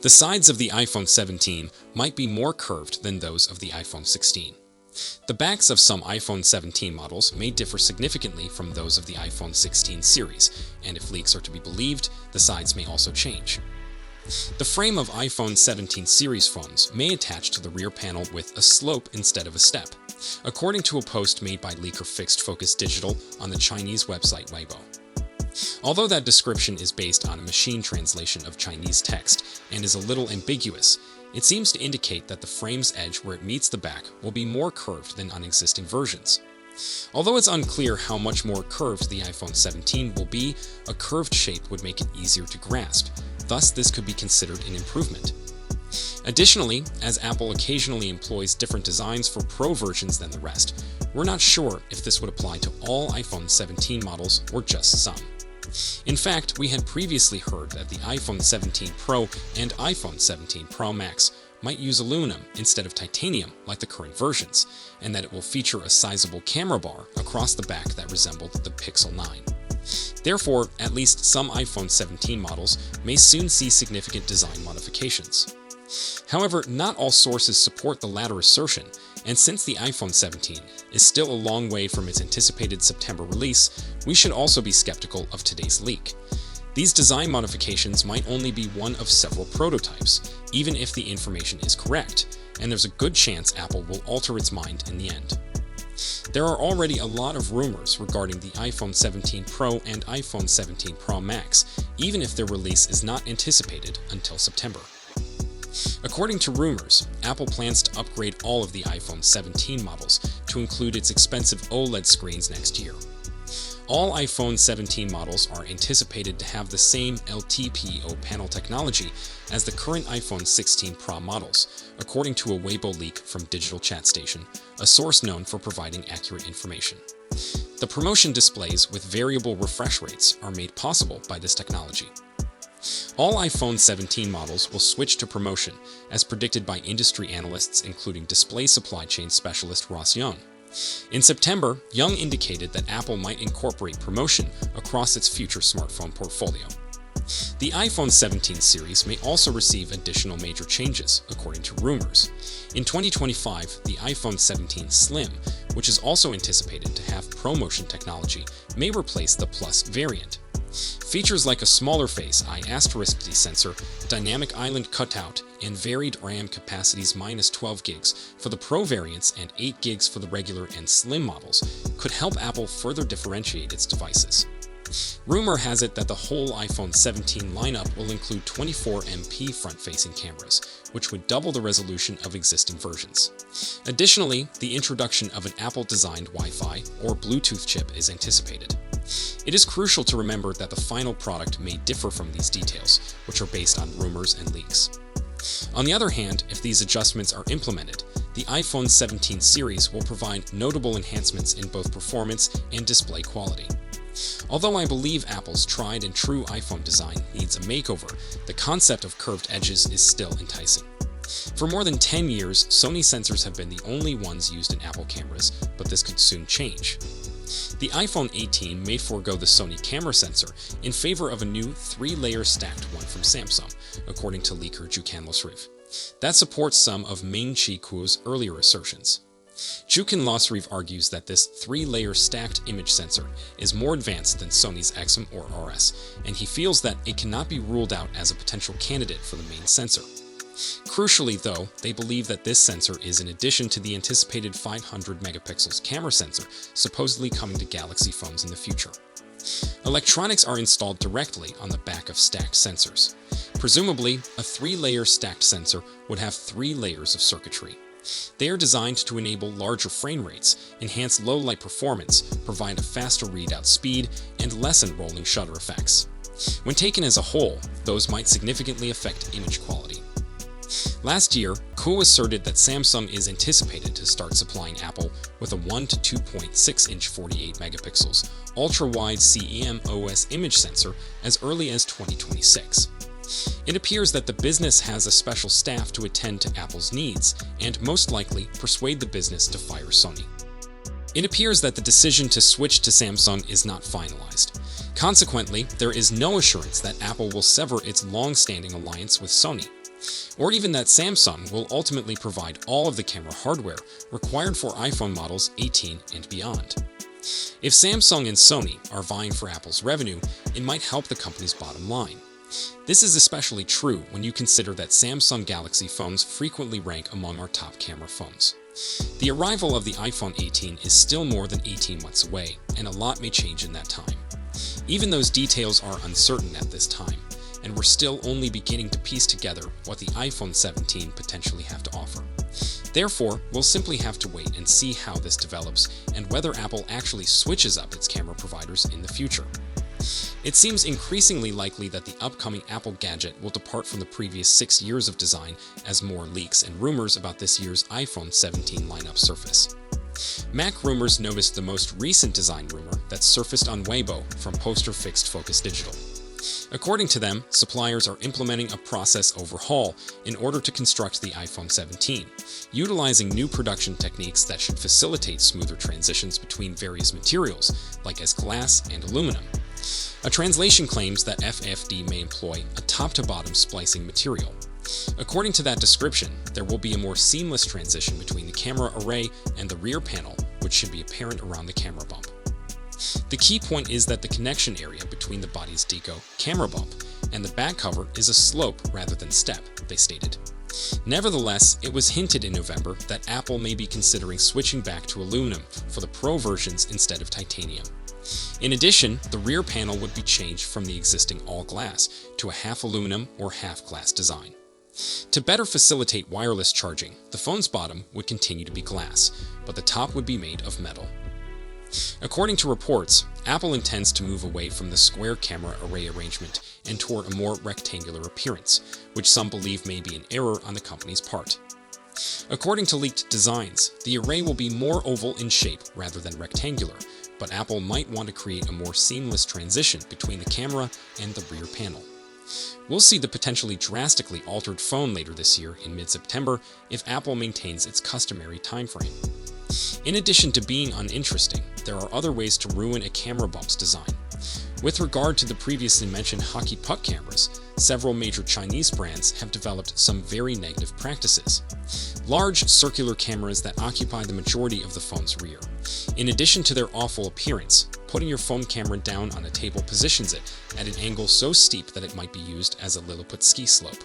The sides of the iPhone 17 might be more curved than those of the iPhone 16. The backs of some iPhone 17 models may differ significantly from those of the iPhone 16 series, and if leaks are to be believed, the sides may also change. The frame of iPhone 17 series phones may attach to the rear panel with a slope instead of a step, according to a post made by leaker Fixed Focus Digital on the Chinese website Weibo. Although that description is based on a machine translation of Chinese text and is a little ambiguous, it seems to indicate that the frame's edge where it meets the back will be more curved than on existing versions. Although it's unclear how much more curved the iPhone 17 will be, a curved shape would make it easier to grasp. Thus, this could be considered an improvement. Additionally, as Apple occasionally employs different designs for Pro versions than the rest, we're not sure if this would apply to all iPhone 17 models or just some. In fact, we had previously heard that the iPhone 17 Pro and iPhone 17 Pro Max might use aluminum instead of titanium like the current versions, and that it will feature a sizable camera bar across the back that resembled the Pixel 9. Therefore, at least some iPhone 17 models may soon see significant design modifications. However, not all sources support the latter assertion, and since the iPhone 17 is still a long way from its anticipated September release, we should also be skeptical of today's leak. These design modifications might only be one of several prototypes, even if the information is correct, and there's a good chance Apple will alter its mind in the end. There are already a lot of rumors regarding the iPhone 17 Pro and iPhone 17 Pro Max, even if their release is not anticipated until September. According to rumors, Apple plans to upgrade all of the iPhone 17 models to include its expensive OLED screens next year. All iPhone 17 models are anticipated to have the same LTPO panel technology as the current iPhone 16 Pro models, according to a Weibo leak from Digital Chat Station, a source known for providing accurate information. The promotion displays with variable refresh rates are made possible by this technology. All iPhone 17 models will switch to promotion, as predicted by industry analysts including display supply chain specialist Ross Young. In September, Young indicated that Apple might incorporate promotion across its future smartphone portfolio. The iPhone 17 series may also receive additional major changes, according to rumors. In 2025, the iPhone 17 Slim, which is also anticipated to have ProMotion technology, may replace the Plus variant. Features like a smaller face I*D sensor, dynamic island cutout, and varied RAM capacities -12 gigs for the Pro variants and 8 gigs for the regular and Slim models could help Apple further differentiate its devices. Rumor has it that the whole iPhone 17 lineup will include 24MP front-facing cameras, which would double the resolution of existing versions. Additionally, the introduction of an Apple-designed Wi-Fi or Bluetooth chip is anticipated. It is crucial to remember that the final product may differ from these details, which are based on rumors and leaks. On the other hand, if these adjustments are implemented, the iPhone 17 series will provide notable enhancements in both performance and display quality. Although I believe Apple's tried and true iPhone design needs a makeover, the concept of curved edges is still enticing. For more than 10 years, Sony sensors have been the only ones used in Apple cameras, but this could soon change. The iPhone 18 may forego the Sony camera sensor in favor of a new 3-layer stacked one from Samsung, according to leaker Jukan Losriv. That supports some of Ming-Chi Kuo's earlier assertions. Jukan Losriv argues that this 3-layer stacked image sensor is more advanced than Sony's XM or RS, and he feels that it cannot be ruled out as a potential candidate for the main sensor. Crucially, though, they believe that this sensor is in addition to the anticipated 500 megapixels camera sensor supposedly coming to Galaxy phones in the future. Electronics are installed directly on the back of stacked sensors. Presumably, a 3-layer stacked sensor would have 3 layers of circuitry. They are designed to enable larger frame rates, enhance low-light performance, provide a faster readout speed, and lessen rolling shutter effects. When taken as a whole, those might significantly affect image quality. Last year, Kuo asserted that Samsung is anticipated to start supplying Apple with a 1 to 2.6-inch 48 megapixels ultra-wide CMOS image sensor as early as 2026. It appears that the business has a special staff to attend to Apple's needs and most likely persuade the business to fire Sony. It appears that the decision to switch to Samsung is not finalized. Consequently, there is no assurance that Apple will sever its long-standing alliance with Sony. Or even that Samsung will ultimately provide all of the camera hardware required for iPhone models 18 and beyond. If Samsung and Sony are vying for Apple's revenue, it might help the company's bottom line. This is especially true when you consider that Samsung Galaxy phones frequently rank among our top camera phones. The arrival of the iPhone 18 is still more than 18 months away, and a lot may change in that time. Even those details are uncertain at this time, and we're still only beginning to piece together what the iPhone 17 potentially have to offer. Therefore, we'll simply have to wait and see how this develops and whether Apple actually switches up its camera providers in the future. It seems increasingly likely that the upcoming Apple gadget will depart from the previous 6 years of design as more leaks and rumors about this year's iPhone 17 lineup surface. Mac Rumors noticed the most recent design rumor that surfaced on Weibo from Poster Fixed Focus Digital. According to them, suppliers are implementing a process overhaul in order to construct the iPhone 17, utilizing new production techniques that should facilitate smoother transitions between various materials, like as glass and aluminum. A translation claims that FFD may employ a top-to-bottom splicing material. According to that description, there will be a more seamless transition between the camera array and the rear panel, which should be apparent around the camera bump. The key point is that the connection area between the body's deco camera bump and the back cover is a slope rather than step, they stated. Nevertheless, it was hinted in November that Apple may be considering switching back to aluminum for the Pro versions instead of titanium. In addition, the rear panel would be changed from the existing all-glass to a half aluminum or half-glass design. To better facilitate wireless charging, the phone's bottom would continue to be glass, but the top would be made of metal. According to reports, Apple intends to move away from the square camera array arrangement and toward a more rectangular appearance, which some believe may be an error on the company's part. According to leaked designs, the array will be more oval in shape rather than rectangular, but Apple might want to create a more seamless transition between the camera and the rear panel. We'll see the potentially drastically altered phone later this year in mid-September if Apple maintains its customary timeframe. In addition to being uninteresting, there are other ways to ruin a camera bump's design. With regard to the previously mentioned hockey puck cameras, several major Chinese brands have developed some very negative practices. Large circular cameras that occupy the majority of the phone's rear. In addition to their awful appearance, putting your phone camera down on a table positions it at an angle so steep that it might be used as a Lilliput ski slope.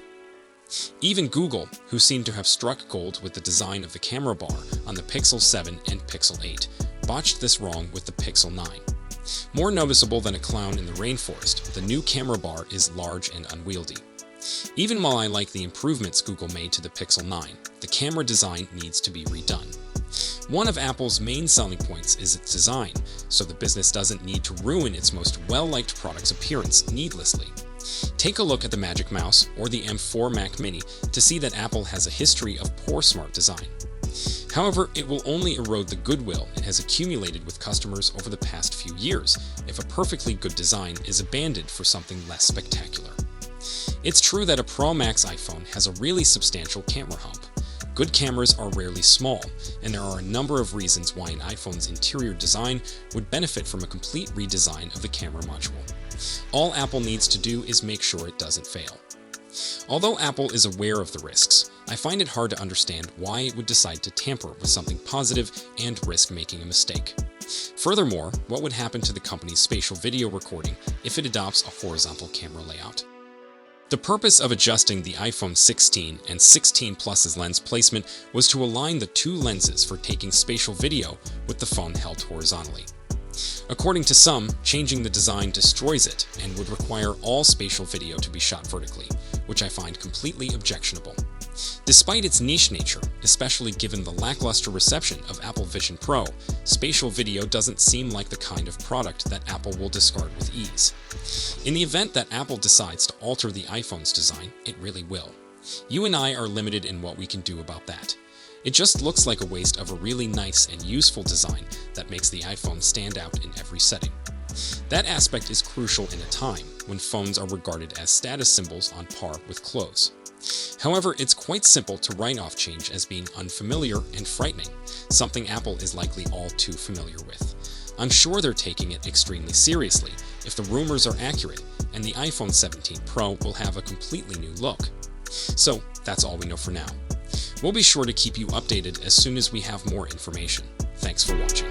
Even Google, who seem to have struck gold with the design of the camera bar on the Pixel 7 and Pixel 8, botched this wrong with the Pixel 9. More noticeable than a clown in the rainforest, the new camera bar is large and unwieldy. Even while I like the improvements Google made to the Pixel 9, the camera design needs to be redone. One of Apple's main selling points is its design, so the business doesn't need to ruin its most well-liked product's appearance needlessly. Take a look at the Magic Mouse or the M4 Mac Mini to see that Apple has a history of poor smart design. However, it will only erode the goodwill it has accumulated with customers over the past few years if a perfectly good design is abandoned for something less spectacular. It's true that a Pro Max iPhone has a really substantial camera hump. Good cameras are rarely small, and there are a number of reasons why an iPhone's interior design would benefit from a complete redesign of the camera module. All Apple needs to do is make sure it doesn't fail. Although Apple is aware of the risks, I find it hard to understand why it would decide to tamper with something positive and risk making a mistake. Furthermore, what would happen to the company's spatial video recording if it adopts a horizontal camera layout? The purpose of adjusting the iPhone 16 and 16 Plus's lens placement was to align the two lenses for taking spatial video with the phone held horizontally. According to some, changing the design destroys it and would require all spatial video to be shot vertically, which I find completely objectionable. Despite its niche nature, especially given the lackluster reception of Apple Vision Pro, spatial video doesn't seem like the kind of product that Apple will discard with ease. In the event that Apple decides to alter the iPhone's design, it really will. You and I are limited in what we can do about that. It just looks like a waste of a really nice and useful design that makes the iPhone stand out in every setting. That aspect is crucial in a time when phones are regarded as status symbols on par with clothes. However, it's quite simple to write off change as being unfamiliar and frightening, something Apple is likely all too familiar with. I'm sure they're taking it extremely seriously if the rumors are accurate, and the iPhone 17 Pro will have a completely new look. So that's all we know for now. We'll be sure to keep you updated as soon as we have more information. Thanks for watching.